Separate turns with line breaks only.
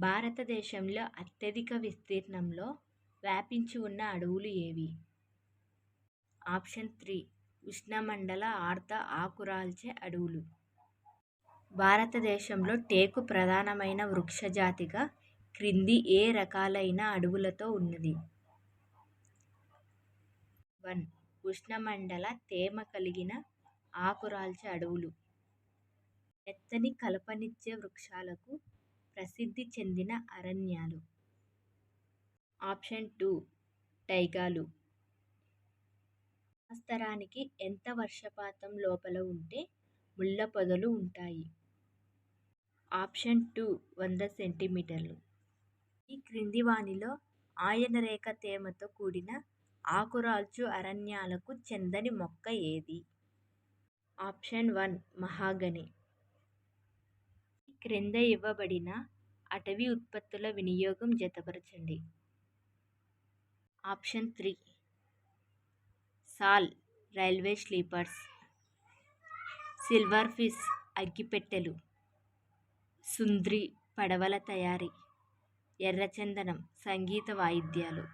భారతదేశంలో అత్యధిక విస్తీర్ణంలో వ్యాపించి ఉన్న అడవులు ఏవి? ఆప్షన్ 3 ఉష్ణమండల ఆర్ద్ర ఆకురాల్చే అడవులు. భారతదేశంలో టేకు ప్రధానమైన వృక్షజాతిగా క్రింది ఏ రకాలైన అడవులతో ఉన్నది? 1. ఉష్ణమండల తేమ కలిగిన ఆకురాల్చే అడవులు. మెత్తని కలపనిచ్చే వృక్షాలకు ప్రసిద్ధి చెందిన అరణ్యాలు. ఆప్షన్ 2 టైగాలు. సంవత్సరానికి ఎంత వర్షపాతం లోపల ఉంటే ముళ్ళ పొదలు ఉంటాయి? ఆప్షన్ 2 100 సెంటీమీటర్లు. ఈ క్రింది వానిలో ఆయనరేఖ తేమతో కూడిన ఆకురాల్చు అరణ్యాలకు చెందని మొక్క ఏది? ఆప్షన్ 1 మహాగని. ఈ క్రింద ఇవ్వబడిన అటవీ ఉత్పత్తుల వినియోగం జతపరచండి. ఆప్షన్ 3 సాల్ రైల్వే స్లీపర్స్, సిల్వర్ ఫిష్ అగ్గిపెట్టెలు, సుంద్రి పడవల తయారీ, ఎర్రచందనం సంగీత వాయిద్యాలు.